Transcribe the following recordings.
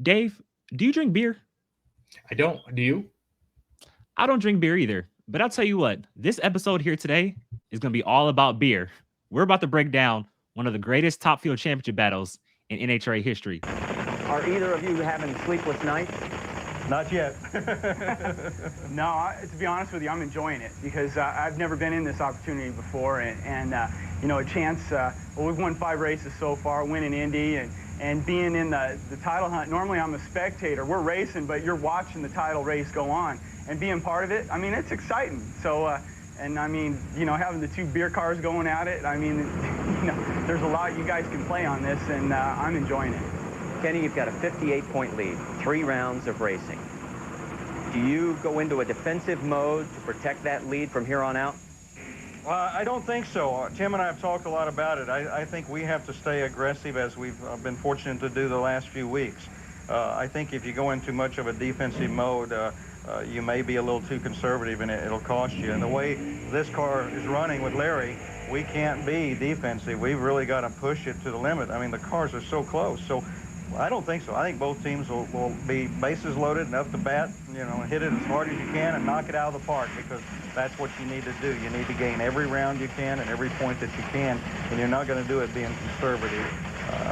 Dave, do you drink beer? I don't. Do you? I don't drink beer either. But I'll tell you what, this episode here today is going to be all about beer. We're about to break down one of the greatest top field championship battles in NHRA history. Are either of you having sleepless nights? Not yet. No, to be honest with you, I'm enjoying it because I've never been in this opportunity before, and you know, a chance. Well, we've won 5 races so far, winning Indy, and being in the title hunt. Normally, I'm a spectator. We're racing, but you're watching the title race go on, and being part of it. I mean, it's exciting. So, and I mean, you know, having the 2 beer cars going at it. I mean, you know, there's a lot you guys can play on this, and I'm enjoying it. Kenny, you've got a 58-point lead, 3 rounds of racing. Do you go into a defensive mode to protect that lead from here on out? I don't think so. Tim and I have talked a lot about it. I think we have to stay aggressive as we've been fortunate to do the last few weeks. I think if you go into much of a defensive mode, you may be a little too conservative and it'll cost you. And the way this car is running with Larry, we can't be defensive. We've really got to push it to the limit. I mean, the cars are so close. So I don't think so. I think both teams will be bases loaded and up to bat, you know, hit it as hard as you can and knock it out of the park, because that's what you need to do. You need to gain every round you can and every point that you can, and you're not going to do it being conservative.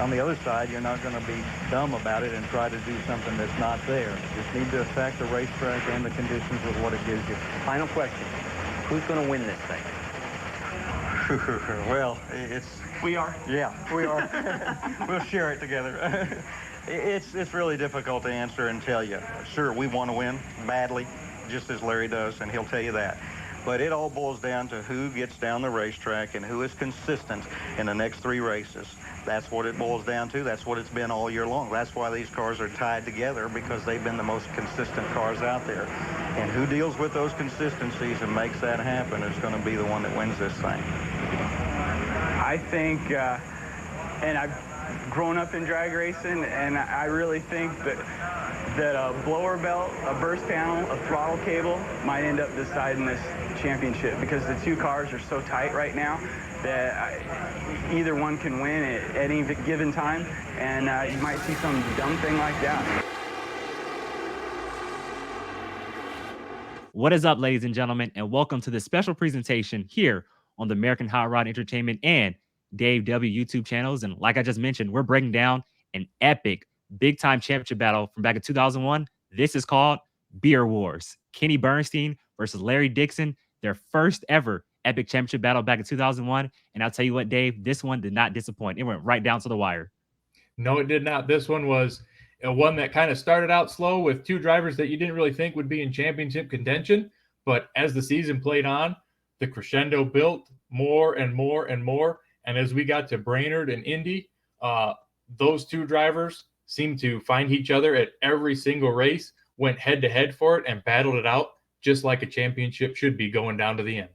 On the other side, you're not going to be dumb about it and try to do something that's not there. You just need to attack the racetrack and the conditions with what it gives you. Final question. Who's going to win this thing? Well, it's... We are. Yeah, we are. We'll share it together. It's really difficult to answer and tell you. Sure, we want to win badly, just as Larry does, and he'll tell you that. But it all boils down to who gets down the racetrack and who is consistent in the next 3 races. That's what it boils down to. That's what it's been all year long. That's why these cars are tied together, because they've been the most consistent cars out there. And who deals with those consistencies and makes that happen is going to be the one that wins this thing. I think, and I've grown up in drag racing, and I really think that a blower belt, a burst panel, a throttle cable might end up deciding this championship, because the 2 cars are so tight right now that either one can win at any given time, and you might see some dumb thing like that. What is up, ladies and gentlemen, and welcome to this special presentation here on the American Hot Rod Entertainment and Dave W YouTube channels. And like I just mentioned, we're breaking down an epic big-time championship battle from back in 2001. This is called Beer Wars. Kenny Bernstein versus Larry DIXON, their first ever epic championship battle back in 2001. And I'll tell you what, Dave, this one did not disappoint. It went right down to the wire. No, it did not. This one was one that kind of started out slow with 2 drivers that you didn't really think would be in championship contention. But as the season played on, the crescendo built more and more and more. And as we got to Brainerd and Indy, those 2 drivers seemed to find each other at every single race, went head-to-head for it, and battled it out just like a championship should be, going down to the end.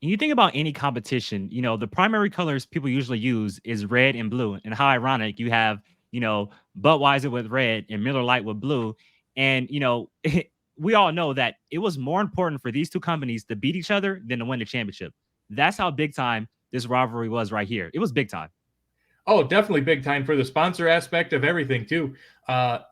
And you think about any competition, you know, the primary colors people usually use is red and blue. And how ironic, you have, you know, Budweiser with red and Miller Lite with blue. And, you know, we all know that it was more important for these 2 companies to beat each other than to win the championship. That's how big time this rivalry was right here. It was big time. Oh, definitely big time for the sponsor aspect of everything, too.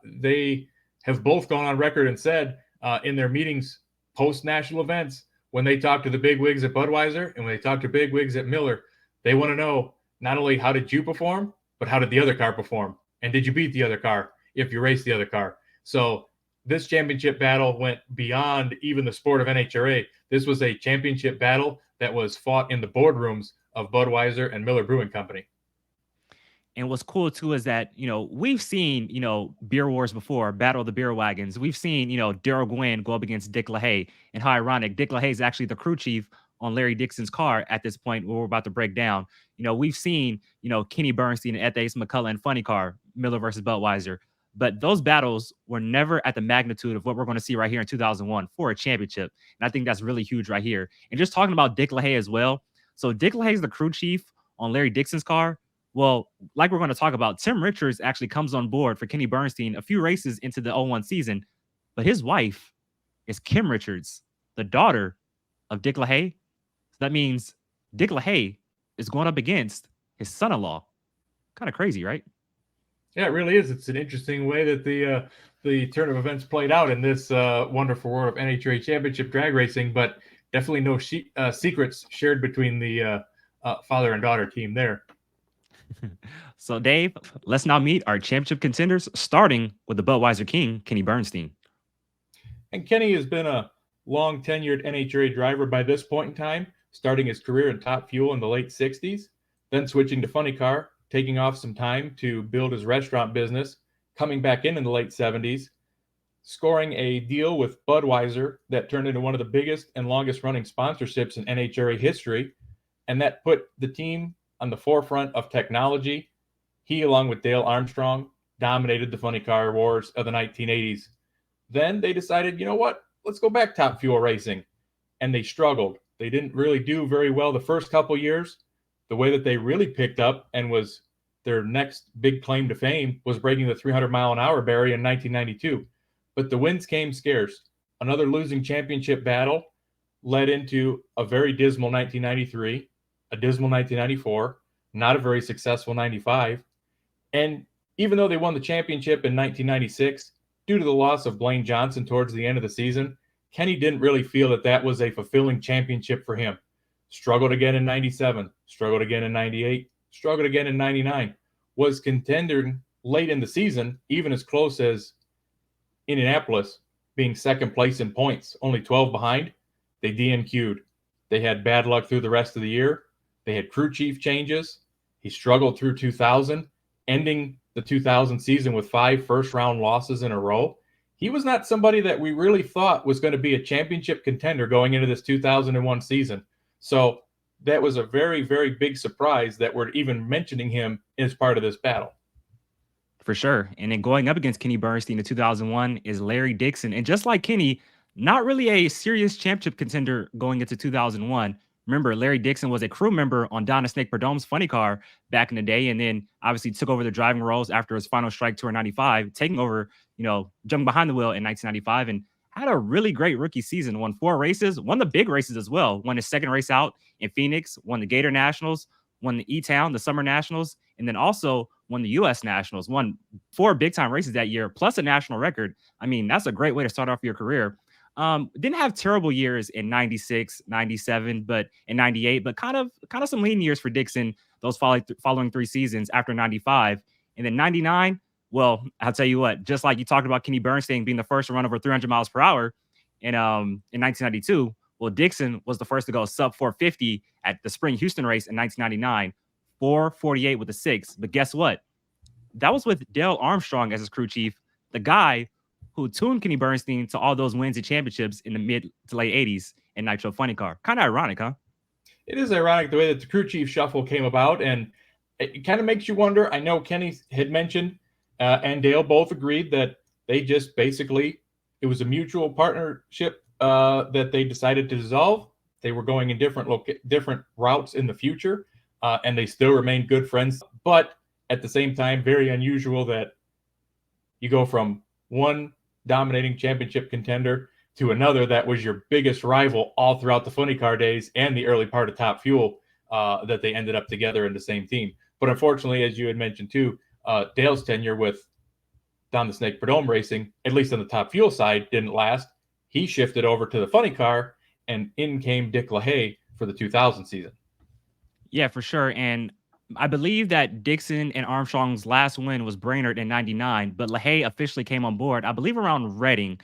They have both gone on record and said in their meetings post-national events, when they talk to the big wigs at Budweiser and when they talk to big wigs at Miller, they want to know not only how did you perform, but how did the other car perform? And did you beat the other car if you raced the other car? So this championship battle went beyond even the sport of NHRA. This was a championship battle that was fought in the boardrooms of Budweiser and Miller Brewing Company. And what's cool too is that, you know, we've seen, you know, beer wars before, Battle of the Beer Wagons. We've seen, you know, Daryl Gwynn go up against Dick LaHaye. And how ironic, Dick LaHaye is actually the crew chief on Larry DIXON's car at this point where we're about to break down. You know, we've seen, you know, Kenny Bernstein and Ace McCullough and Funny Car, Miller versus Budweiser. But those battles were never at the magnitude of what we're going to see right here in 2001 for a championship. And I think that's really huge right here. And just talking about Dick LaHaye as well. So Dick LaHaye is the crew chief on Larry DIXON's car. Well, like we're going to talk about, Tim Richards actually comes on board for Kenny Bernstein a few races into the 01 season, but his wife is Kim Richards, the daughter of Dick LaHaye. So that means Dick LaHaye is going up against his son-in-law. Kind of crazy, right? Yeah, it really is. It's an interesting way that the turn of events played out in this wonderful world of NHRA championship drag racing, but definitely no secrets shared between the father and daughter team there. So, Dave, let's now meet our championship contenders, starting with the Budweiser King, Kenny Bernstein. And Kenny has been a long tenured NHRA driver by this point in time, starting his career in Top Fuel in the late 60s, then switching to Funny Car, taking off some time to build his restaurant business, coming back in the late 70s, scoring a deal with Budweiser that turned into one of the biggest and longest running sponsorships in NHRA history. And that put the team on the forefront of technology. He, along with Dale Armstrong, dominated the Funny Car wars of the 1980s. Then they decided, you know what? Let's go back Top Fuel racing. And they struggled. They didn't really do very well the first couple years. The way that they really picked up and was their next big claim to fame was breaking the 300-mile-an-hour barrier in 1992. But the wins came scarce. Another losing championship battle led into a very dismal 1993, a dismal 1994, not a very successful 95. And even though they won the championship in 1996, due to the loss of Blaine Johnson towards the end of the season, Kenny didn't really feel that that was a fulfilling championship for him. Struggled again in 97, struggled again in 98, struggled again in 99, was contending late in the season, even as close as Indianapolis, being second place in points, only 12 behind. They DNQ'd. They had bad luck through the rest of the year. They had crew chief changes. He struggled through 2000, ending the 2000 season with 5 first-round losses in a row. He was not somebody that we really thought was going to be a championship contender going into this 2001 season. So that was a very, very big surprise that we're even mentioning him as part of this battle. For sure. And then going up against Kenny Bernstein in 2001 is Larry Dixon. And just like Kenny, not really a serious championship contender going into 2001. Remember, Larry Dixon was a crew member on Donna Snake Perdome's Funny Car back in the day, and then obviously took over the driving roles after his final strike tour in 95, taking over, jumping behind the wheel in 1995, and had a really great rookie season. Won 4 races, won the big races as well. Won his second race out in Phoenix, won the Gator Nationals, won the E-Town, the Summer Nationals, and then also won the U.S. Nationals. Won 4 big-time races that year, plus a national record. I mean, that's a great way to start off your career. Didn't have terrible years in 96, 97, but in 98, but kind of some lean years for Dixon those following 3 seasons after 95. And then 99, well, I'll tell you what, just like you talked about Kenny Bernstein being the first to run over 300 miles per hour in 1992, well, Dixon was the first to go sub 450 at the Spring Houston race in 1999, 448 with a 6. But guess what? That was with Dale Armstrong as his crew chief, the guy who tuned Kenny Bernstein to all those wins and championships in the mid to late 80s in Nitro Funny Car. Kind of ironic, huh? It is ironic the way that the crew chief shuffle came about, and it kind of makes you wonder. I know Kenny had mentioned and Dale both agreed that they just basically, it was a mutual partnership that they decided to dissolve. They were going in different routes in the future, and they still remain good friends. But at the same time, very unusual that you go from one dominating championship contender to another that was your biggest rival all throughout the Funny Car days and the early part of Top Fuel, that they ended up together in the same team. But unfortunately, as you had mentioned too, Dale's tenure with Don the Snake Prudhomme Racing, at least on the Top Fuel side, didn't last. He shifted over to the Funny Car, and in came Dick LaHaye for the 2000 season. Yeah, for sure. And I believe that Dixon and Armstrong's last win was Brainerd in 99, but LaHaye officially came on board, I believe, around Reading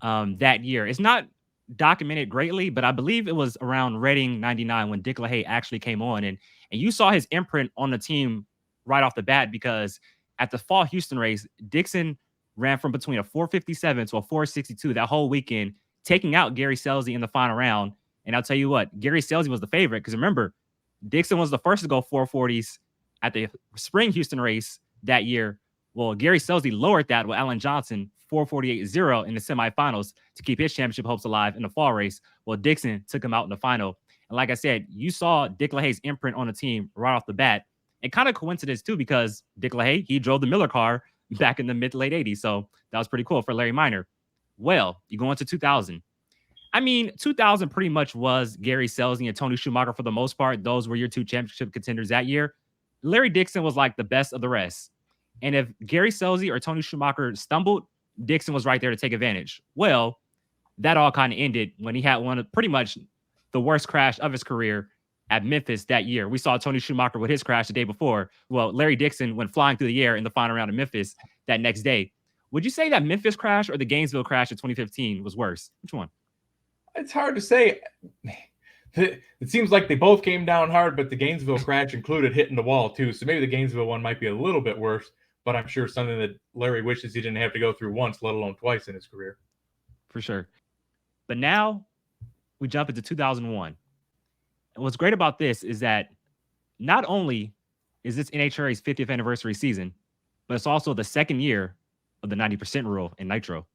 that year. It's not documented greatly, but I believe it was around Reading 99 when Dick LaHaye actually came on. And you saw his imprint on the team right off the bat, because at the Fall Houston race, Dixon ran from between a 457 to a 462 that whole weekend, taking out Gary Scelzi in the final round. And I'll tell you what, Gary Scelzi was the favorite, because remember, Dixon was the first to go 440s at the Spring Houston race that year. Well, Gary Scelzi lowered that with Alan Johnson 448-0 in the semifinals to keep his championship hopes alive in the fall race. Well, Dixon took him out in the final. And like I said, you saw Dick LaHaye's imprint on the team right off the bat. And kind of coincidence too, because Dick LaHaye, he drove the Miller car back in the mid to late 80s. So that was pretty cool for Larry Minor. Well, you go into 2000. I mean, 2000 pretty much was Gary Scelzi and Tony Schumacher for the most part. Those were your 2 championship contenders that year. Larry Dixon was like the best of the rest. And if Gary Scelzi or Tony Schumacher stumbled, Dixon was right there to take advantage. Well, that all kind of ended when he had one of pretty much the worst crash of his career at Memphis that year. We saw Tony Schumacher with his crash the day before. Well, Larry Dixon went flying through the air in the final round of Memphis that next day. Would you say that Memphis crash or the Gainesville crash of 2015 was worse? Which one? It's hard to say. It seems like they both came down hard, but the Gainesville crash included hitting the wall too. So maybe the Gainesville one might be a little bit worse, but I'm sure something that Larry wishes he didn't have to go through once, let alone twice in his career. For sure. But now we jump into 2001. And what's great about this is that not only is this NHRA's 50th anniversary season, but it's also the second year of the 90% rule in Nitro.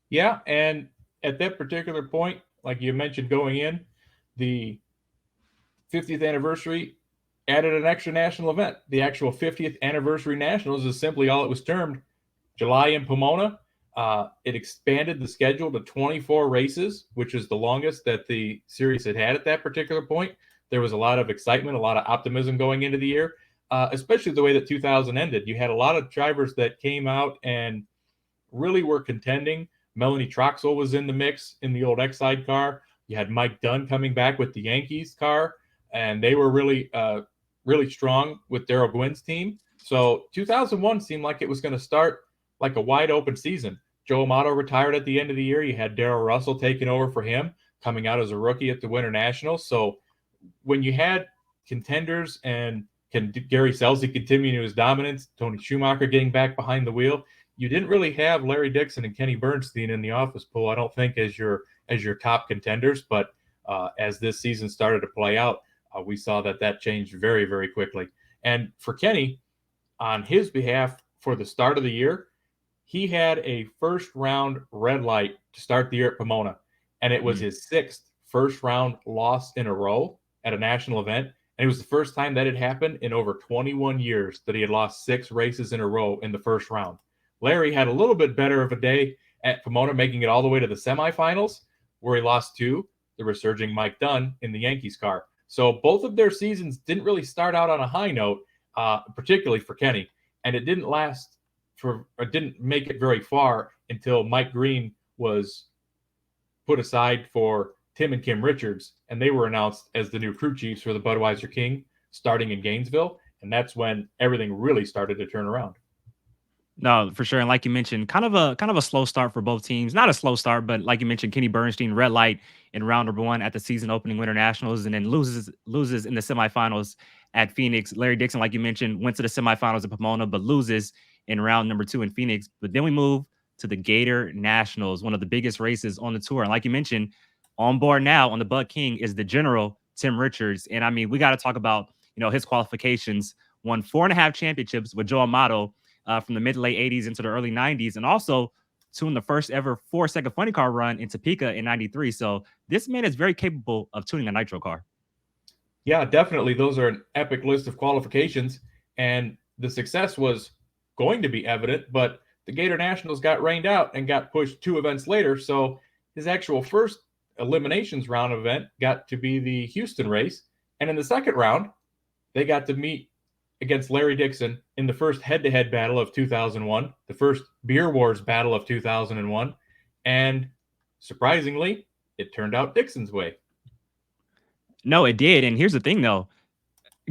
Yeah, and at that particular point, like you mentioned going in, the 50th anniversary added an extra national event. The actual 50th anniversary nationals is simply all it was termed. July in Pomona. It expanded the schedule to 24 races, which is the longest that the series had at that particular point. There was a lot of excitement, a lot of optimism going into the year, especially the way that 2000 ended. You had a lot of drivers that came out and really were contending. Melanie Troxel was in the mix in the old X-Side car. You had Mike Dunn coming back with the Yankees car, and they were really, really strong with Darrell Gwynn's team. So 2001 seemed like it was going to start like a wide open season. Joe Amato retired at the end of the year. You had Darrell Russell taking over for him, coming out as a rookie at the Winter Nationals. So when you had contenders and Gary Scelzi continuing his dominance, Tony Schumacher getting back behind the wheel, you didn't really have Larry Dixon and Kenny Bernstein in the office pool, I don't think, as your top contenders. But as this season started to play out, we saw that changed very, very quickly. And for Kenny, on his behalf, for the start of the year, he had a first-round red light to start the year at Pomona, and it was his sixth first-round loss in a row at a national event. And it was the first time that had happened in over 21 years that he had lost 6 races in a row in the first round. Larry had a little bit better of a day at Pomona, making it all the way to the semifinals, where he lost to the resurging Mike Dunn in the Yankees car. So both of their seasons didn't really start out on a high note, particularly for Kenny, and it didn't didn't make it very far until Mike Green was put aside for Tim and Kim Richards, and they were announced as the new crew chiefs for the Budweiser King starting in Gainesville, and that's when everything really started to turn around. No, for sure. And like you mentioned, kind of a slow start for both teams. Not a slow start, but like you mentioned, Kenny Bernstein, red light in round number 1 at the season opening Winter Nationals, and then loses in the semifinals at Phoenix. Larry Dixon, like you mentioned, went to the semifinals at Pomona, but loses in round number 2 in Phoenix. But then we move to the Gator Nationals, one of the biggest races on the tour. And like you mentioned, on board now on the Bud King is the general Tim Richards. And I mean, we got to talk about, his qualifications. Won 4.5 championships with Joe Amato from the mid to late 80s into the early 90s, and also tuned the first ever 4-second funny car run in Topeka in 93. So this man is very capable of tuning a nitro car. Yeah, definitely. Those are an epic list of qualifications, and the success was going to be evident, but the Gator Nationals got rained out and got pushed 2 events later. So his actual first eliminations round event got to be the Houston race. And in the second round, they got to meet against Larry Dixon in the first head-to-head battle of 2001, the first Beer Wars battle of 2001. And surprisingly, it turned out Dixon's way. No, it did. And here's the thing, though.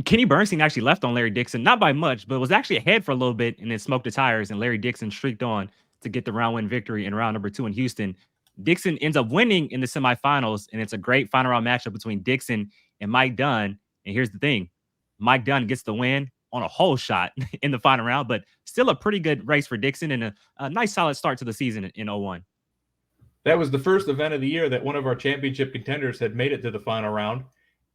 Kenny Bernstein actually left on Larry Dixon, not by much, but was actually ahead for a little bit and then smoked the tires. And Larry Dixon streaked on to get the round win victory in round number 2 in Houston. Dixon ends up winning in the semifinals, and it's a great final round matchup between Dixon and Mike Dunn. And here's the thing. Mike Dunn gets the win on a hole shot in the final round, but still a pretty good race for Dixon and a nice solid start to the season in 01. That was the first event of the year that one of our championship contenders had made it to the final round.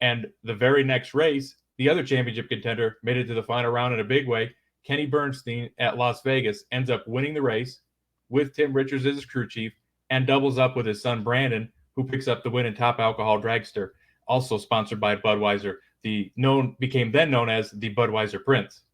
And the very next race, the other championship contender made it to the final round in a big way. Kenny Bernstein at Las Vegas ends up winning the race with Tim Richards as his crew chief and doubles up with his son Brandon, who picks up the win in Top Alcohol Dragster, also sponsored by Budweiser. Became then known as the Budweiser Prince.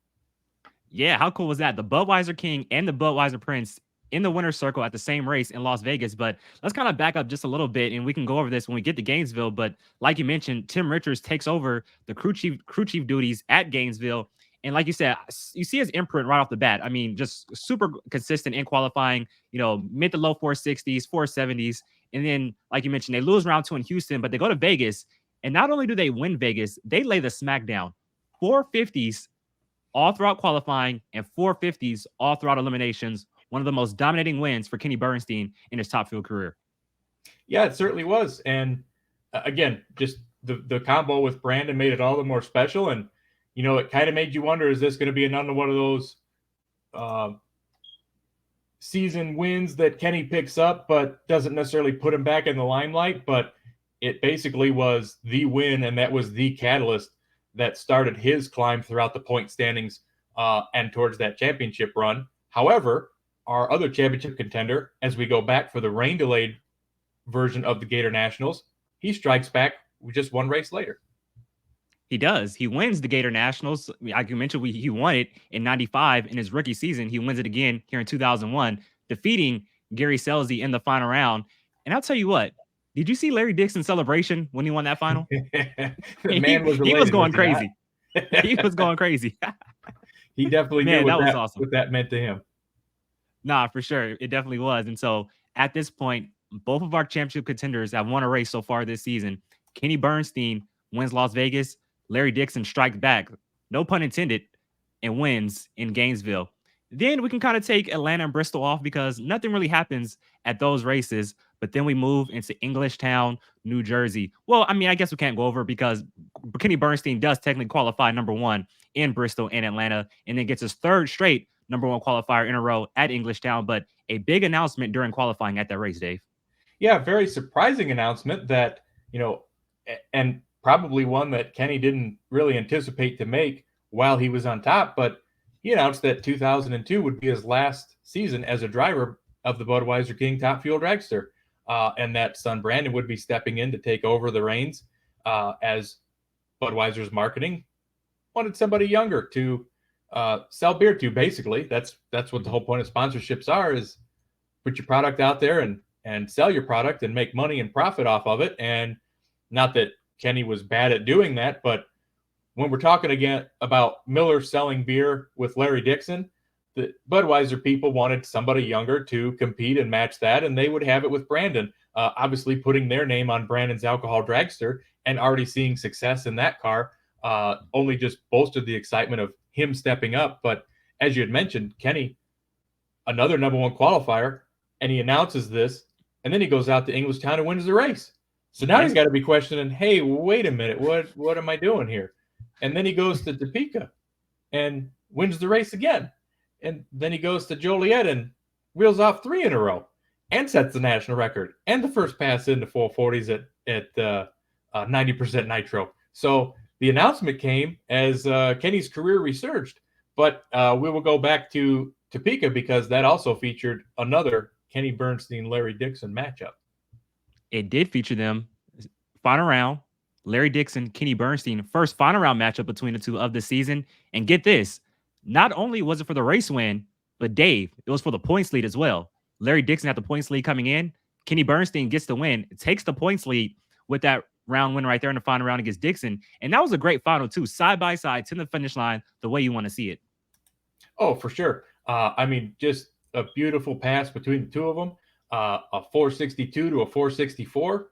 Yeah, how cool was that? The Budweiser King and the Budweiser Prince in the winner's circle at the same race in Las Vegas. But let's kind of back up just a little bit, and we can go over this when we get to Gainesville. But like you mentioned, Tim Richards takes over the crew chief duties at Gainesville, And like you said, you see his imprint right off the bat. I mean, just super consistent in qualifying, mid to low 460s, 470s. And then, like you mentioned, they lose round 2 in Houston, but they go to Vegas. And not only do they win Vegas, they lay the smack down. 450s all throughout qualifying and 450s all throughout eliminations. One of the most dominating wins for Kenny Bernstein in his top field career. Yeah, it certainly was. And again, just the combo with Brandon made it all the more special. And, it kind of made you wonder, is this going to be another one of those season wins that Kenny picks up, but doesn't necessarily put him back in the limelight? But it basically was the win, and that was the catalyst that started his climb throughout the point standings and towards that championship run. However, our other championship contender, as we go back for the rain-delayed version of the Gator Nationals, he strikes back just one race later. He does. He wins the Gator Nationals. Like you mentioned, he won it in 95 in his rookie season. He wins it again here in 2001, defeating Gary Scelzi in the final round. And I'll tell you what, did you see Larry Dixon's celebration when he won that final? The man was elated, he was going crazy. He was going crazy. He definitely knew what that meant to him. Nah, for sure. It definitely was. And so at this point, both of our championship contenders have won a race so far this season. Kenny Bernstein wins Las Vegas. Larry Dixon strikes back, no pun intended, and wins in Gainesville. Then we can kind of take Atlanta and Bristol off because nothing really happens at those races. But then we move into Englishtown, New Jersey. Well, I mean, I guess we can't go over because Kenny Bernstein does technically qualify number 1 in Bristol and Atlanta, and then gets his 3rd straight number 1 qualifier in a row at Englishtown. But a big announcement during qualifying at that race, Dave. Yeah, very surprising announcement that, and probably one that Kenny didn't really anticipate to make while he was on top, but he announced that 2002 would be his last season as a driver of the Budweiser King Top Fuel Dragster, and that son Brandon would be stepping in to take over the reins as Budweiser's marketing wanted somebody younger to sell beer to. Basically, that's what the whole point of sponsorships are: is put your product out there and sell your product and make money and profit off of it. And not that Kenny was bad at doing that, but when we're talking again about Miller selling beer with Larry Dixon, the Budweiser people wanted somebody younger to compete and match that, and they would have it with Brandon, obviously putting their name on Brandon's alcohol dragster and already seeing success in that car only just bolstered the excitement of him stepping up. But as you had mentioned, Kenny, another number 1 qualifier, and he announces this, and then he goes out to Englishtown and wins the race. So now he's got to be questioning, hey, wait a minute, what am I doing here? And then he goes to Topeka and wins the race again. And then he goes to Joliet and wheels off 3 in a row and sets the national record and the first pass into 440s at 90% nitro. So the announcement came as Kenny's career resurged. But we will go back to Topeka because that also featured another Kenny Bernstein, Larry Dixon matchup. It did feature them. Final round, Larry Dixon, Kenny Bernstein, first final round matchup between the two of the season. And get this, not only was it for the race win, but Dave, it was for the points lead as well. Larry Dixon had the points lead coming in. Kenny Bernstein gets the win, takes the points lead with that round win right there in the final round against Dixon. And that was a great final too, side by side to the finish line, the way you want to see it. Oh, for sure. I mean, just a beautiful pass between the two of them. A 462 to a 464,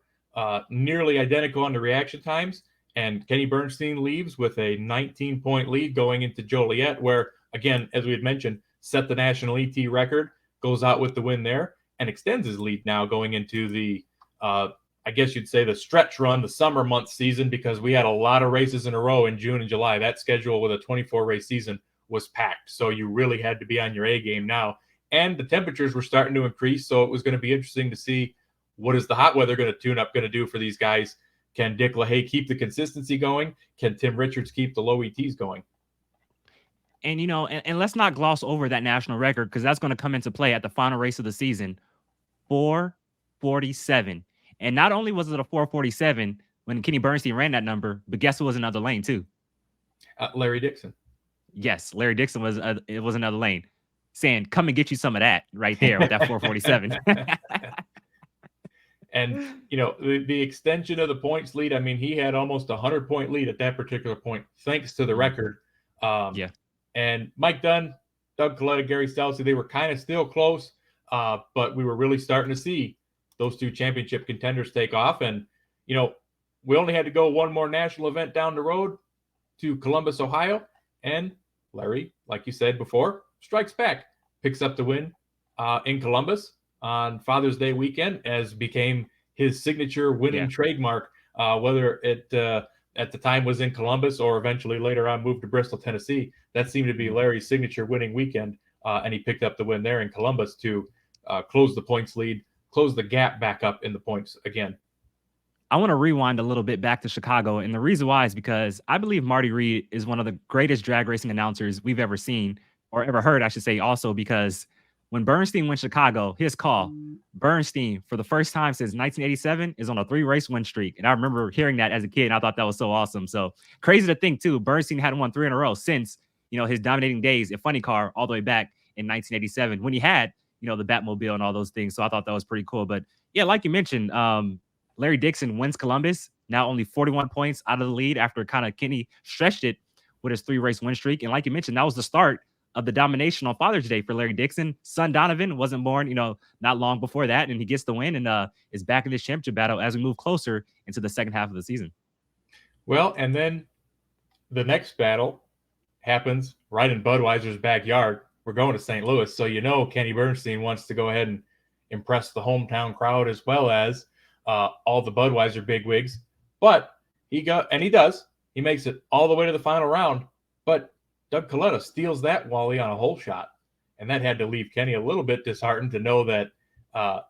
nearly identical on the reaction times. And Kenny Bernstein leaves with a 19-point lead going into Joliet, where, again, as we had mentioned, set the national ET record, goes out with the win there, and extends his lead now going into the, I guess you'd say, the stretch run, the summer month season, because we had a lot of races in a row in June and July. That schedule with a 24-race season was packed, so you really had to be on your A game now. And the temperatures were starting to increase, so it was going to be interesting to see what is the hot weather going to do for these guys. Can Dick LaHaye keep the consistency going? Can Tim Richards keep the low ETs going? And, you know, and let's not gloss over that national record because that's going to come into play at the final race of the season. 447. And not only was it a 447 when Kenny Bernstein ran that number, but guess who was another lane too? Larry Dixon. Yes, Larry Dixon was another lane, saying, come and get you some of that right there with that 447. And, you know, the extension of the points lead, I mean, he had almost a 100-point lead at that particular point, thanks to the record. Yeah. And Mike Dunn, Doug Coletta, Gary Stelsey, they were kind of still close, but we were really starting to see those two championship contenders take off. And, you know, we only had to go one more national event down the road to Columbus, Ohio. And Larry, like you said before, strikes back, picks up the win in Columbus on Father's Day weekend, as became his signature winning trademark, whether it at the time was in Columbus or eventually later on moved to Bristol, Tennessee. That seemed to be Larry's signature winning weekend, and he picked up the win there in Columbus to close the points lead, close the gap back up in the points again. I want to rewind a little bit back to Chicago. And the reason why is because I believe Marty Reed is one of the greatest drag racing announcers we've ever seen, or ever heard, I should say, also because when Bernstein went Chicago, his call, Bernstein, for the first time since 1987, is on a 3-race win streak. And I remember hearing that as a kid, and I thought that was so awesome. So crazy to think, too, Bernstein hadn't won 3 in a row since, you know, his dominating days at Funny Car all the way back in 1987 when he had, you know, the Batmobile and all those things. So I thought that was pretty cool. But yeah, like you mentioned, Larry Dixon wins Columbus, now only 41 points out of the lead after kind of Kenny stretched it with his 3-race win streak. And like you mentioned, that was the start of the domination on Father's Day for Larry Dixon. Son Donovan wasn't born, you know, not long before that, and he gets the win and is back in this championship battle as we move closer into the second half of the season. Well, and then the next battle happens right in Budweiser's backyard. We're going to St. Louis, so you know Kenny Bernstein wants to go ahead and impress the hometown crowd as well as all the Budweiser bigwigs, but he does. He makes it all the way to the final round, but Doug Coletta steals that Wally on a hole shot, and that had to leave Kenny a little bit disheartened to know that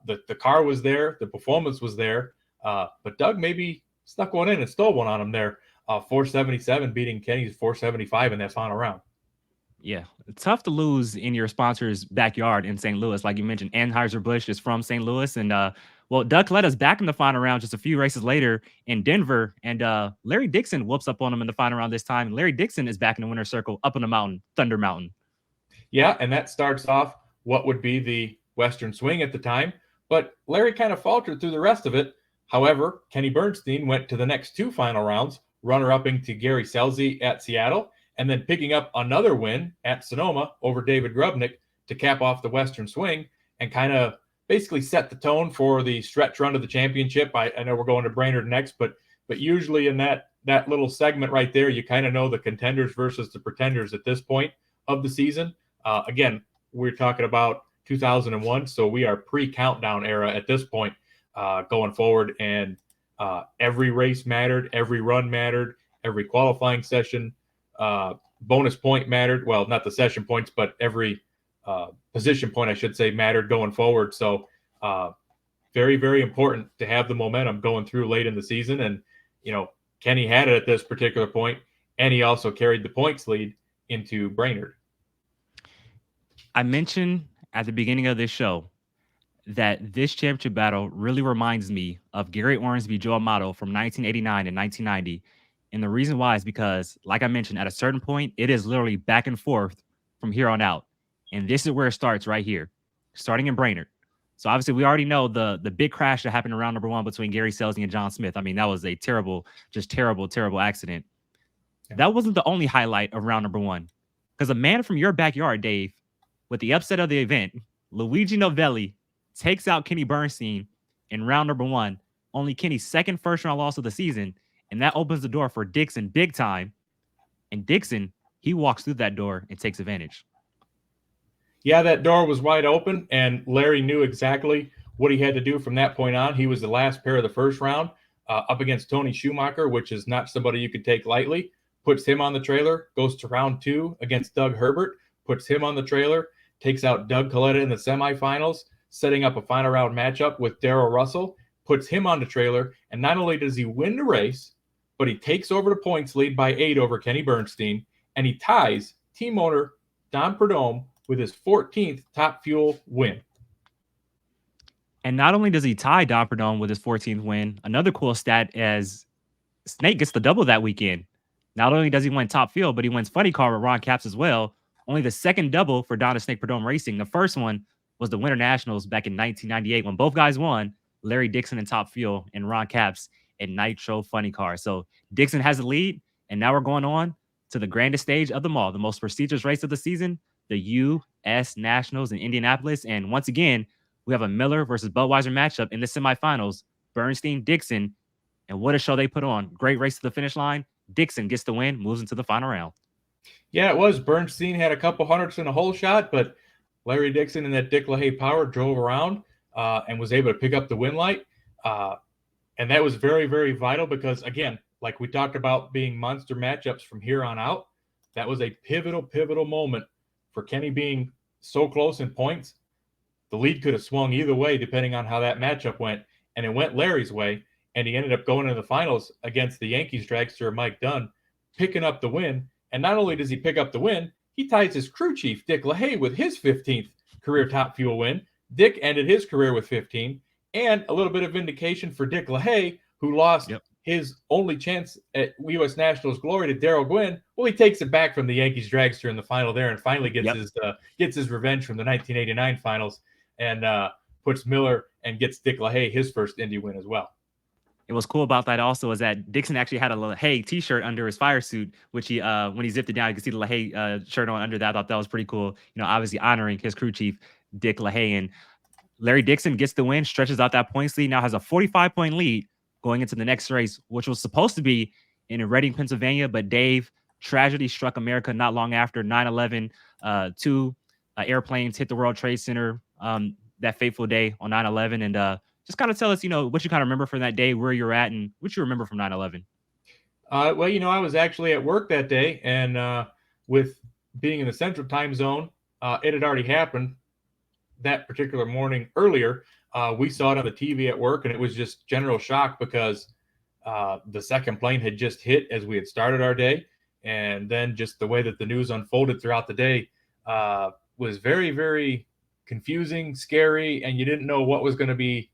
the car was there, the performance was there, but Doug maybe snuck one in and stole one on him there. 477 beating Kenny's 475 in that final round. Yeah, it's tough to lose in your sponsor's backyard in St. Louis. Like you mentioned, Anheuser-Busch is from St. Louis. And, well, Doug Coletta's back in the final round just a few races later in Denver. And Larry Dixon whoops up on him in the final round this time. Larry Dixon is back in the winner's circle up on the mountain, Thunder Mountain. Yeah, and that starts off what would be the Western Swing at the time. But Larry kind of faltered through the rest of it. However, Kenny Bernstein went to the next 2 final rounds, runner-upping to Gary Scelzi at Seattle, and then picking up another win at Sonoma over David Grubnick to cap off the Western Swing and kind of basically set the tone for the stretch run of the championship. I know we're going to Brainerd next, but usually in that little segment right there, you kind of know the contenders versus the pretenders at this point of the season. Again, we're talking about 2001, so we are pre-countdown era at this point going forward, and every race mattered, every run mattered, every qualifying session bonus point mattered. Well, not the session points, but every position point, I should say, mattered going forward. So very, very important to have the momentum going through late in the season. And, you know, Kenny had it at this particular point, and he also carried the points lead into Brainerd. I mentioned at the beginning of this show that this championship battle really reminds me of Gary Ornsby, Joe Amato from 1989 and 1990. And the reason why is because, like I mentioned, at a certain point, it is literally back and forth from here on out. And this is where it starts right here, starting in Brainerd. So obviously we already know the big crash that happened in round number 1 between Gary Scelzi and John Smith. I mean, that was a terrible accident. Yeah. That wasn't the only highlight of round number 1, because a man from your backyard, Dave, with the upset of the event, Luigi Novelli takes out Kenny Bernstein in round number 1, only Kenny's second first-round loss of the season. And that opens the door for Dixon big time. And Dixon, he walks through that door and takes advantage. Yeah, that door was wide open, and Larry knew exactly what he had to do from that point on. He was the last pair of the first round up against Tony Schumacher, which is not somebody you could take lightly. Puts him on the trailer, goes to round 2 against Doug Herbert, puts him on the trailer, takes out Doug Coletta in the semifinals, setting up a final round matchup with Darrell Russell, puts him on the trailer, and not only does he win the race, but he takes over the points lead by 8 over Kenny Bernstein, and he ties team owner Don Prudhomme with his 14th Top Fuel win. And not only does he tie Don Prudhomme with his 14th win, another cool stat is Snake gets the double that weekend. Not only does he win Top Fuel, but he wins Funny Car with Ron Capps as well. Only the second double for Don and Snake Prudhomme Racing. The first one was the Winter Nationals back in 1998 when both guys won, Larry Dixon in Top Fuel and Ron Capps and Nitro Funny Car. So Dixon has the lead, and now we're going on to the grandest stage of them all, the most prestigious race of the season, the U.S. Nationals in Indianapolis. And once again, we have a Miller versus Budweiser matchup in the semifinals. Bernstein-DIXON, and what a show they put on. Great race to the finish line. DIXON gets the win, moves into the final round. Yeah, it was. Bernstein had a couple hundredths in a hole shot, but Larry Dixon and that Dick LaHaye power drove around and was able to pick up the win light. And that was very, very vital because, again, like we talked about being monster matchups from here on out, that was a pivotal moment for Kenny being so close in points. The lead could have swung either way depending on how that matchup went, and it went Larry's way, and he ended up going to the finals against the Yankees dragster Mike Dunn, picking up the win. And not only does he pick up the win, he ties his crew chief, Dick LaHaye, with his 15th career Top Fuel win. Dick ended his career with 15, and a little bit of vindication for Dick LaHaye, who lost his only chance at U.S. Nationals glory to Darrell Gwynn. Well, he takes it back from the Yankees dragster in the final there and finally gets his revenge from the 1989 finals and puts Miller and gets Dick LaHaye his first Indy win as well. It was cool about that also is that DIXON actually had a LaHaye t-shirt under his fire suit, which he when he zipped it down, you could see the LaHaye shirt on under that. I thought that was pretty cool. You know, obviously honoring his crew chief, Dick LaHaye. And Larry Dixon gets the win, stretches out that points lead, now has a 45-point lead going into the next race, which was supposed to be in Reading, Pennsylvania. But Dave, tragedy struck America not long after 9/11. Two airplanes hit the World Trade Center that fateful day on 9/11. And just kind of tell us, you know, what you kind of remember from that day, where you're at, and what you remember from 9/11. Well, you know, I was actually at work that day, and with being in the Central Time Zone, it had already happened that particular morning earlier. We saw it on the TV at work, and it was just general shock because the second plane had just hit as we had started our day. And then just the way that the news unfolded throughout the day was very, very confusing, scary, and you didn't know what was going to be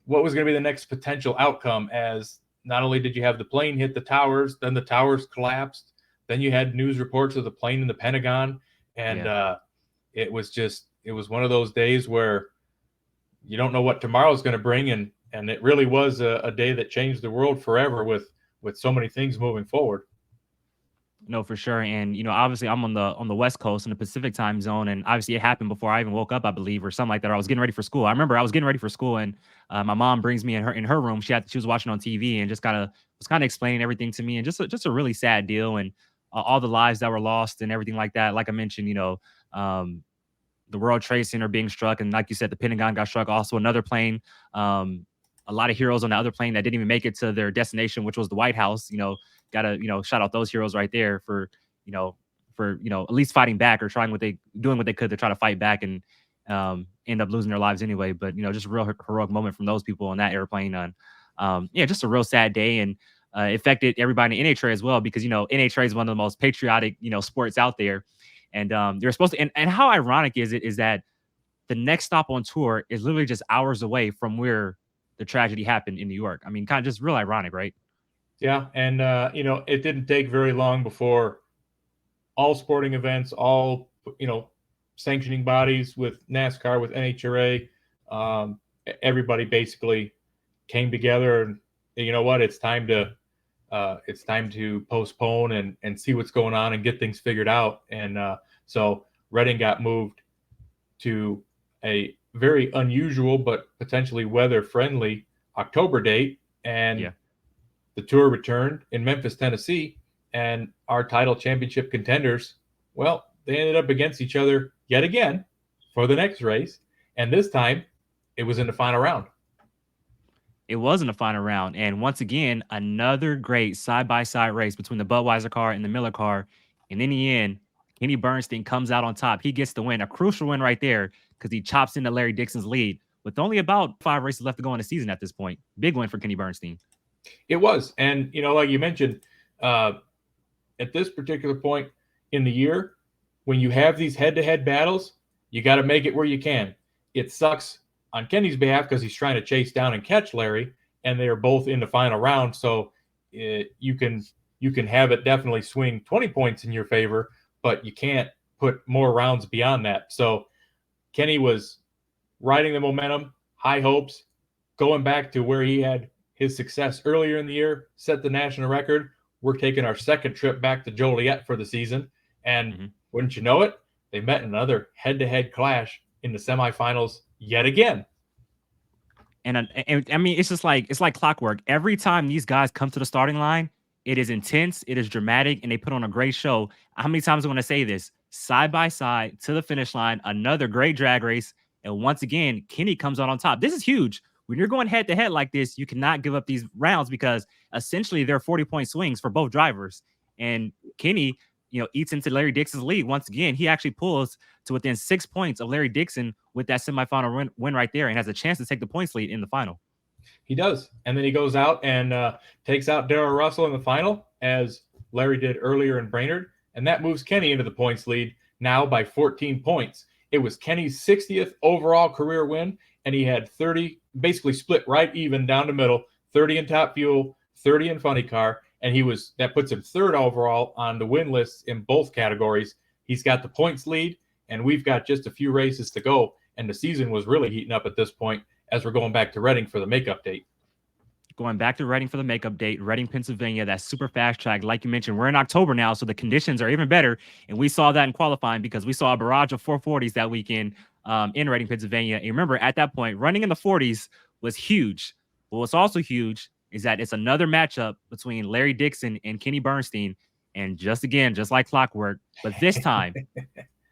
the next potential outcome, as not only did you have the plane hit the towers, then the towers collapsed, then you had news reports of the plane in the Pentagon, and it was one of those days where you don't know what tomorrow's going to bring, and it really was a day that changed the world forever with so many things moving forward. No, for sure. And, you know, obviously I'm on the West Coast in the Pacific time zone. And obviously it happened before I even woke up, I believe, or something like that. Or I was getting ready for school. I remember I was getting ready for school, and my mom brings me in her room. She was watching on TV and just was kind of explaining everything to me, and just a really sad deal, and all the lives that were lost and everything like that. Like I mentioned, you know, the World Trade Center being struck. And like you said, the Pentagon got struck. Also another plane, a lot of heroes on the other plane that didn't even make it to their destination, which was the White House. You know, gotta, you know, shout out those heroes right there for at least fighting back or doing what they could to try to fight back, and end up losing their lives anyway. But, you know, just a real heroic moment from those people on that airplane. And just a real sad day, and it affected everybody in NHRA as well, because, you know, NHRA is one of the most patriotic, you know, sports out there. And they're supposed to, and how ironic is it is that the next stop on tour is literally just hours away from where the tragedy happened in New York. I mean, kind of just real ironic, right? Yeah. And, you know, it didn't take very long before all sporting events, all, you know, sanctioning bodies with NASCAR, with NHRA, everybody basically came together and, you know what, it's time to postpone and see what's going on and get things figured out. And so Reading got moved to a very unusual but potentially weather-friendly October date, and the tour returned in Memphis, Tennessee, and our title championship contenders, well, they ended up against each other yet again for the next race, and this time it was in the final round. It was in the final round, and once again, another great side-by-side race between the Budweiser car and the Miller car, and in the end, Kenny Bernstein comes out on top. He gets the win, a crucial win right there, because he chops into Larry Dixon's lead with only about 5 races left to go in the season at this point. Big win for Kenny Bernstein. It was. And, you know, like you mentioned, at this particular point in the year, when you have these head-to-head battles, you got to make it where you can. It sucks on Kenny's behalf because he's trying to chase down and catch Larry, and they are both in the final round. So you can have it definitely swing 20 points in your favor, but you can't put more rounds beyond that. So Kenny was riding the momentum, high hopes, going back to where he had his success earlier in the year, set the national record, we're taking our second trip back to Joliet for the season. And wouldn't you know it, they met in another head-to-head clash in the semifinals yet again. And I mean, it's like clockwork. Every time these guys come to the starting line, it is intense, it is dramatic, and they put on a great show. How many times I want to say this? Side by side to the finish line, another great drag race. And once again, Kenny comes out on top. This is huge. When you're going head to head like this, you cannot give up these rounds because essentially they're 40-point swings for both drivers. And Kenny, eats into Larry Dixon's lead. Once again, he actually pulls to within 6 points of Larry Dixon with that semifinal win right there and has a chance to take the points lead in the final. He does. And then he goes out and takes out Darrell Russell in the final, as Larry did earlier in Brainerd. And that moves Kenny into the points lead now by 14 points. It was Kenny's 60th overall career win, and he had 30, basically split right even down the middle, 30 in Top Fuel, 30 in Funny Car, and that puts him third overall on the win list in both categories. He's got the points lead, and we've got just a few races to go, and the season was really heating up at this point as we're going back to Reading for the makeup date. Going back to Reading for the makeup date, Reading, Pennsylvania, that super fast track. Like you mentioned, we're in October now, so the conditions are even better. And we saw that in qualifying because we saw a barrage of 440s that weekend in Reading, Pennsylvania. And remember, at that point, running in the 40s was huge. But what's also huge is that it's another matchup between Larry Dixon and Kenny Bernstein. And just like clockwork, but this time,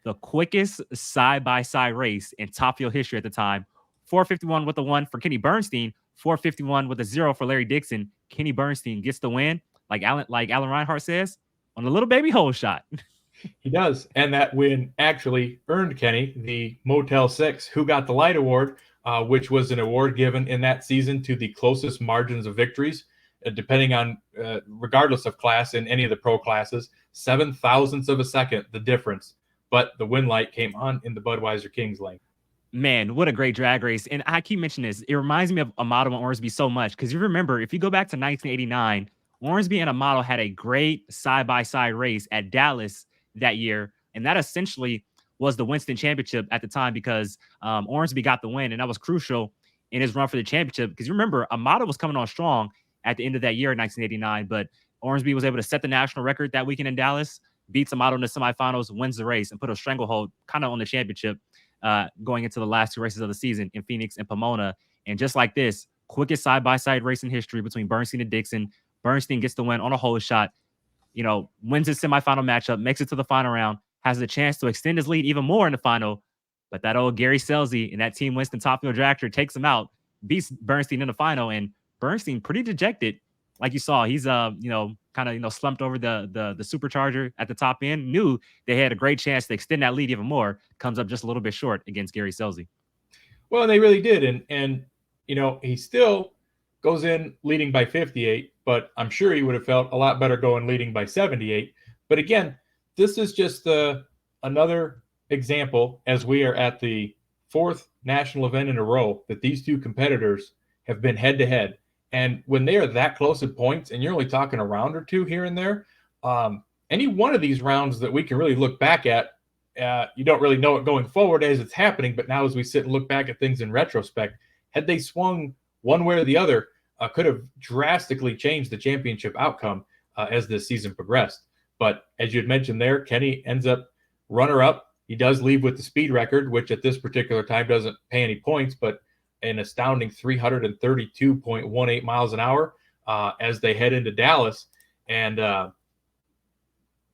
the quickest side-by-side race in Top Fuel history at the time. 451 with a 1 for Kenny Bernstein, 451 with a 0 for Larry Dixon. Kenny Bernstein gets the win, like Alan Reinhart says, on a little baby hole shot. He does. And that win actually earned Kenny the Motel 6 Who Got the Light Award, which was an award given in that season to the closest margins of victories, depending on, regardless of class in any of the pro classes, 7/1000ths of a second, the difference. But the win light came on in the Budweiser Kings lane. Man, what a great drag race. And I keep mentioning this. It reminds me of Amato and Ormsby so much because you remember, if you go back to 1989, Ormsby and Amato had a great side-by-side race at Dallas that year. And that essentially was the Winston Championship at the time because Ormsby got the win. And that was crucial in his run for the championship because you remember, Amato was coming on strong at the end of that year in 1989. But Ormsby was able to set the national record that weekend in Dallas, beats Amato in the semifinals, wins the race, and put a stranglehold kind of on the championship. Going into the last two races of the season in Phoenix and Pomona. And just like this, quickest side-by-side race in history between Bernstein and Dixon. Bernstein gets the win on a hole shot, wins his semifinal matchup, makes it to the final round, has the chance to extend his lead even more in the final. But that old Gary Scelzi and that Team Winston Top Fuel Dragster takes him out, beats Bernstein in the final, and Bernstein pretty dejected. Like you saw, he's kind of slumped over the supercharger at the top end. Knew they had a great chance to extend that lead even more. Comes up just a little bit short against Gary Scelzi. Well, and they really did, and he still goes in leading by 58, but I'm sure he would have felt a lot better going leading by 78. But again, this is just another example, as we are at the fourth national event in a row that these two competitors have been head to head. And when they are that close at points, and you're only talking a round or two here and there, any one of these rounds that we can really look back at, you don't really know it going forward as it's happening. But now as we sit and look back at things in retrospect, had they swung one way or the other, could have drastically changed the championship outcome as this season progressed. But as you had mentioned there, Kenny ends up runner-up. He does leave with the speed record, which at this particular time doesn't pay any points, but an astounding 332.18 miles an hour as they head into Dallas. And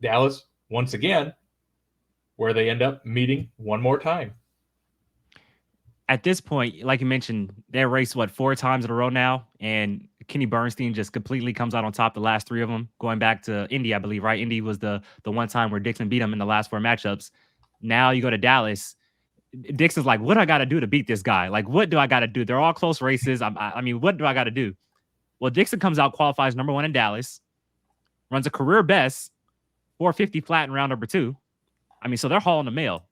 Dallas, once again, where they end up meeting one more time. At this point, like you mentioned, they raced, 4 times in a row now? And Kenny Bernstein just completely comes out on top the last 3 of them, going back to Indy, I believe, right? Indy was the one time where Dixon beat him in the last 4 matchups. Now you go to Dallas. Dixon's like, what do I got to do to beat this guy? Like, what do I got to do? They're all close races. I mean, what do I got to do? Well, Dixon comes out, qualifies number 1 in Dallas, runs a career best 450 flat in round number 2. I mean, so they're hauling the mail.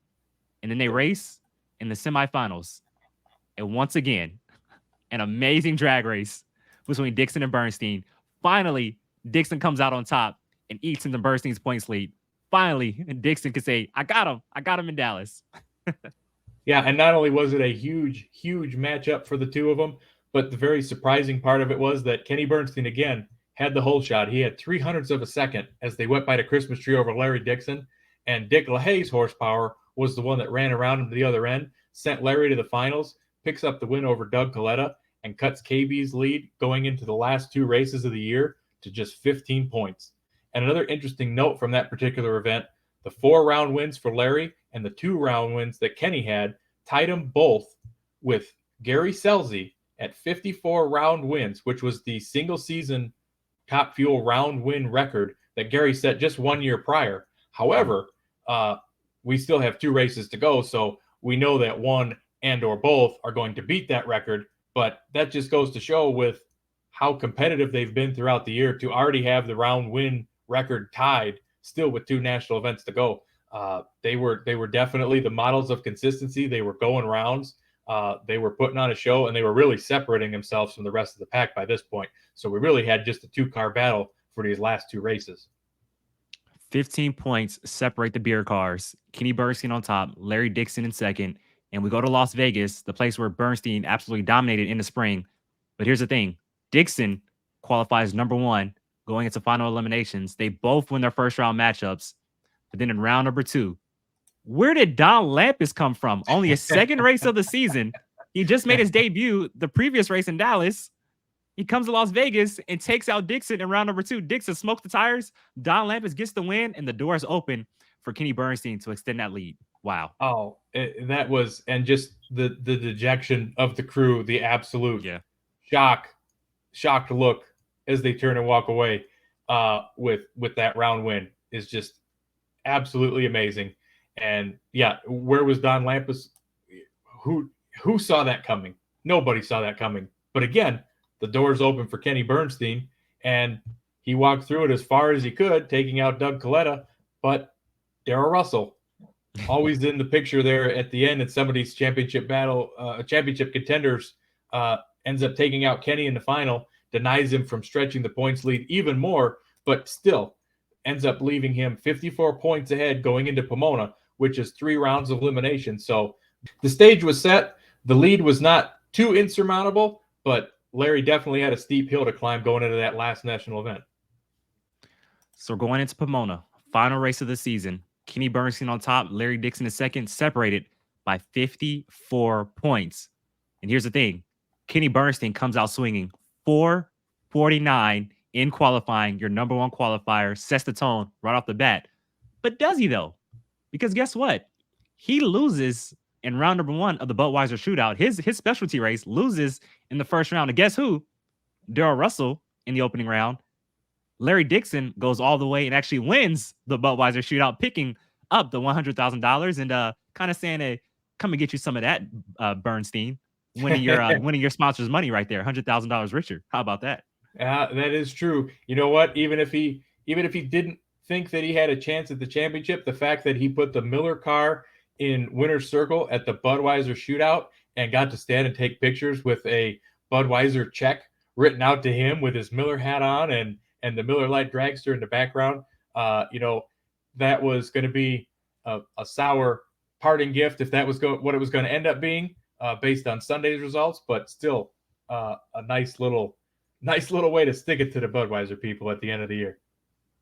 And then they race in the semifinals. And once again, an amazing drag race between Dixon and Bernstein. Finally, Dixon comes out on top and eats into Bernstein's points lead. Finally, Dixon can say, I got him in Dallas. Yeah, and not only was it a huge, huge matchup for the two of them, but the very surprising part of it was that Kenny Bernstein, again, had the whole shot. He had 0.03 of a second as they went by the Christmas tree over Larry Dixon, and Dick LaHaye's horsepower was the one that ran around him to the other end, sent Larry to the finals, picks up the win over Doug Coletta, and cuts KB's lead going into the last 2 races of the year to just 15 points. And another interesting note from that particular event, the 4-round wins for Larry and the 2-round wins that Kenny had tied them both with Gary Scelzi at 54 round wins, which was the single season Top Fuel round win record that Gary set just 1 year prior. However, we still have 2 races to go, so we know that one and or both are going to beat that record, but that just goes to show with how competitive they've been throughout the year to already have the round win record tied still with 2 national events to go. They were definitely the models of consistency. They were going rounds. They were putting on a show, and they were really separating themselves from the rest of the pack by this point. So we really had just a 2-car battle for these last 2 races. 15 points separate the beer cars. Kenny Bernstein on top, Larry Dixon in second. And we go to Las Vegas, the place where Bernstein absolutely dominated in the spring. But here's the thing. Dixon qualifies number 1 going into final eliminations. They both win their first round matchups. But then in round number 2, where did Don Lampus come from? Only a second race of the season. He just made his debut the previous race in Dallas. He comes to Las Vegas and takes out Dixon in round number 2. Dixon smokes the tires. Don Lampus gets the win, and the doors open for Kenny Bernstein to extend that lead. Wow. Oh, that was, and just the dejection of the crew, the absolute shocked look as they turn and walk away with that round win is just absolutely amazing. And yeah, where was Don Lampus? Who saw that coming? Nobody saw that coming. But again, the doors open for Kenny Bernstein, and he walked through it as far as he could, taking out Doug Coletta. But Darrell Russell, always in the picture there at the end in somebody's championship battle, championship contenders, ends up taking out Kenny in the final, denies him from stretching the points lead even more, but still ends up leaving him 54 points ahead going into Pomona, which is 3 rounds of elimination. So the stage was set. The lead was not too insurmountable, but Larry definitely had a steep hill to climb going into that last national event. So going into Pomona, final race of the season, Kenny Bernstein on top, Larry Dixon in second, separated by 54 points. And here's the thing. Kenny Bernstein comes out swinging 449 in qualifying, your number 1 qualifier, sets the tone right off the bat. But does he, though? Because guess what? He loses in round number 1 of the Budweiser shootout. His specialty race loses in the first round. And guess who? Darrell Russell in the opening round. Larry Dixon goes all the way and actually wins the Budweiser shootout, picking up the $100,000 and kind of saying, hey, come and get you some of that, Bernstein, winning your sponsor's money right there, $100,000 richer. How about that? That is true. You know what? Even if he didn't think that he had a chance at the championship, the fact that he put the Miller car in winner's circle at the Budweiser shootout and got to stand and take pictures with a Budweiser check written out to him with his Miller hat on and the Miller Lite Dragster in the background, that was going to be a sour parting gift if that was what it was going to end up being based on Sunday's results, but still a nice little way to stick it to the Budweiser people at the end of the year.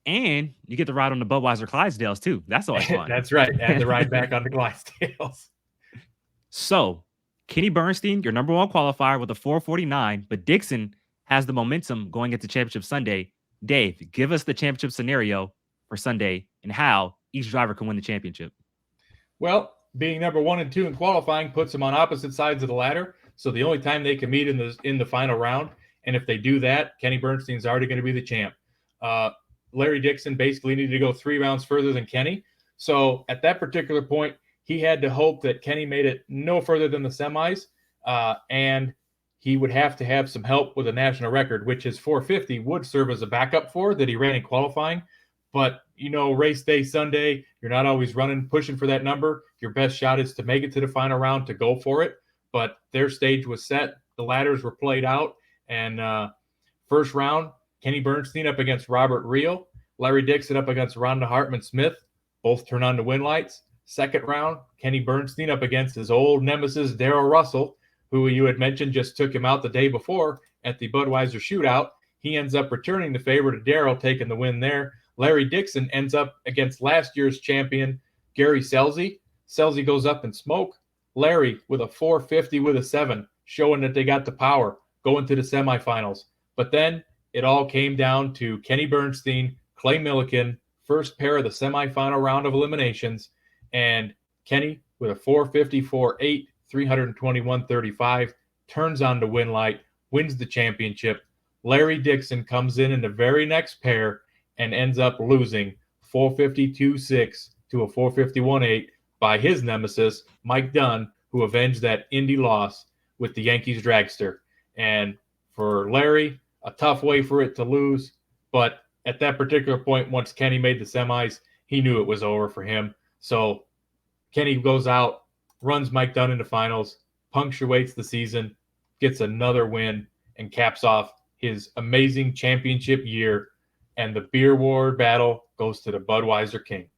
And you get to ride on the Budweiser Clydesdales too. That's always fun. That's right. And the ride back on the Clydesdales. So Kenny Bernstein, your number 1 qualifier with a 449, but Dixon has the momentum going into championship Sunday. Dave, give us the championship scenario for Sunday and how each driver can win the championship. Well, being number 1 and 2 in qualifying puts them on opposite sides of the ladder. So the only time they can meet in the final round. And if they do that, Kenny Bernstein's already going to be the champ. Larry Dixon basically needed to go 3 rounds further than Kenny. So at that particular point, he had to hope that Kenny made it no further than the semis. And he would have to have some help with a national record, which his 450 would serve as a backup for that he ran in qualifying. But, race day Sunday, you're not always pushing for that number. Your best shot is to make it to the final round to go for it. But their stage was set. The ladders were played out. And first round, Kenny Bernstein up against Robert Reel. Larry Dixon up against Rhonda Hartman-Smith. Both turn on the win lights. Second round, Kenny Bernstein up against his old nemesis, Darrell Russell, who you had mentioned just took him out the day before at the Budweiser shootout. He ends up returning the favor to Darrell, taking the win there. Larry Dixon ends up against last year's champion, Gary Scelzi. Scelzi goes up in smoke. Larry with a 450 with a 7, showing that they got the power going to the semifinals. But then it all came down to Kenny Bernstein, Clay Millican, first pair of the semifinal round of eliminations, and Kenny with a 454.8, 321.35, turns on the win light, wins the championship. Larry Dixon comes in the very next pair and ends up losing 452.6 to a 451.8 by his nemesis, Mike Dunn, who avenged that Indy loss with the Yankees dragster. And for Larry, a tough way for it to lose. But at that particular point, once Kenny made the semis, he knew it was over for him. So Kenny goes out, runs Mike Dunn into finals, punctuates the season, gets another win, and caps off his amazing championship year. And the beer war battle goes to the Budweiser King.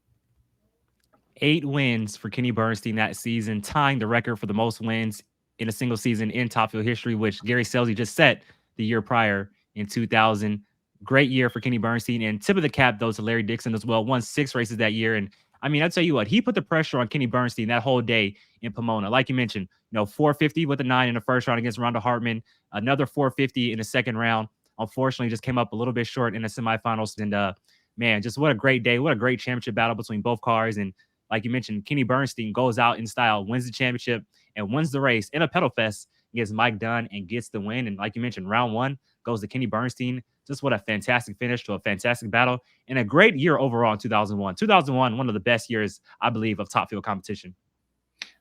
8 wins for Kenny Bernstein that season, tying the record for the most wins in a single season in Top Fuel history, which Gary Scelzi just set the year prior in 2000. Great year for Kenny Bernstein, and tip of the cap, though, to Larry Dixon as well. Won 6 races that year. And I mean, I'll tell you what, he put the pressure on Kenny Bernstein that whole day in Pomona. Like you mentioned, 450 with a 9 in the first round against Rhonda Hartman, another 450 in the second round. Unfortunately, just came up a little bit short in the semifinals. And man, just what a great day. What a great championship battle between both cars. And like you mentioned, Kenny Bernstein goes out in style, wins the championship, and wins the race in a pedal fest against Mike Dunn and gets the win. And like you mentioned, round 1 goes to Kenny Bernstein. Just what a fantastic finish to a fantastic battle and a great year overall in 2001. 2001, one of the best years, I believe, of Top Fuel competition.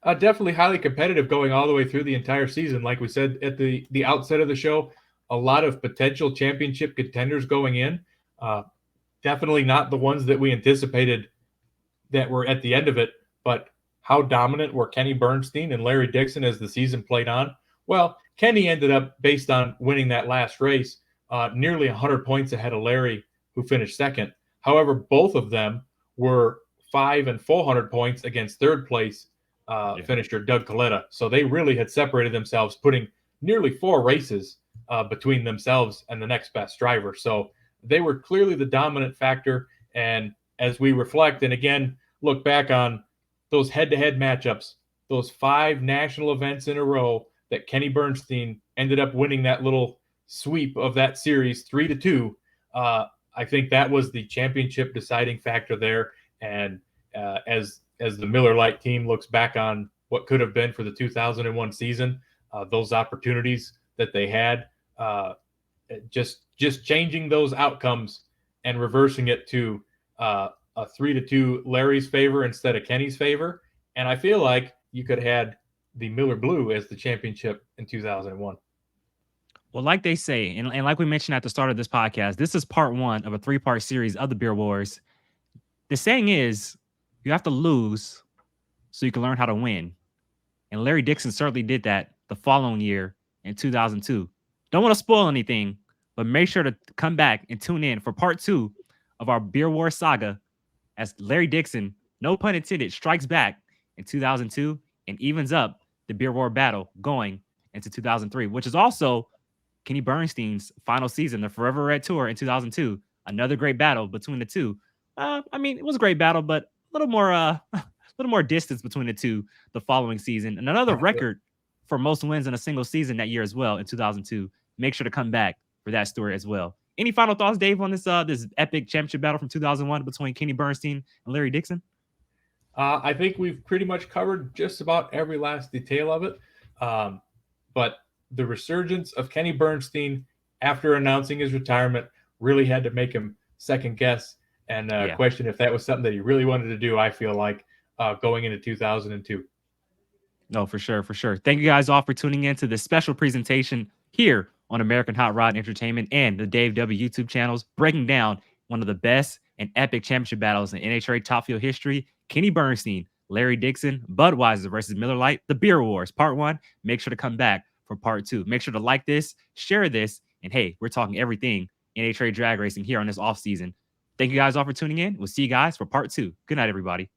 Definitely highly competitive going all the way through the entire season. Like we said at the outset of the show, a lot of potential championship contenders going in. Definitely not the ones that we anticipated that were at the end of it, but how dominant were Kenny Bernstein and Larry Dixon as the season played on? Well, Kenny ended up, based on winning that last race, nearly 100 points ahead of Larry, who finished second. However, both of them were 500 and 400 points against third place finisher Doug Coletta. So they really had separated themselves, putting nearly 4 races between themselves and the next best driver. So they were clearly the dominant factor. And as we reflect and again look back on those head-to-head matchups, those 5 national events in a row that Kenny Bernstein ended up winning that little sweep of that series 3-2. I think that was the championship deciding factor there. And as the Miller Lite team looks back on what could have been for the 2001 season, those opportunities that they had, just changing those outcomes and reversing it to a 3-2 Larry's favor instead of Kenny's favor. And I feel like you could have had the Miller Blue as the championship in 2001. Well, like they say, and like we mentioned at the start of this podcast, this is part 1 of a 3-part series of the Beer Wars. The saying is, you have to lose so you can learn how to win. And Larry Dixon certainly did that the following year in 2002. Don't want to spoil anything, but make sure to come back and tune in for part 2 of our Beer Wars saga as Larry Dixon, no pun intended, strikes back in 2002 and evens up the Beer War battle going into 2003, which is also Kenny Bernstein's final season, the Forever Red Tour in 2002. Another great battle between the two. I mean, it was a great battle, but a little more distance between the two the following season. And another record for most wins in a single season that year as well in 2002. Make sure to come back for that story as well. Any final thoughts, Dave, on this epic championship battle from 2001 between Kenny Bernstein and Larry Dixon? I think we've pretty much covered just about every last detail of it. But the resurgence of Kenny Bernstein after announcing his retirement really had to make him second guess and question if that was something that he really wanted to do, I feel like, going into 2002. No, for sure, for sure. Thank you guys all for tuning in to this special presentation here on American Hot Rod Entertainment and the Dave W YouTube channels, breaking down one of the best and epic championship battles in NHRA Top Fuel history. Kenny Bernstein, Larry Dixon, Budweiser versus Miller Lite, the Beer Wars, part 1. Make sure to come back for part 2. Make sure to like this, share this, and hey, we're talking everything NHRA drag racing here on this off season. Thank you guys all for tuning in. We'll see you guys for part 2. Good night, everybody.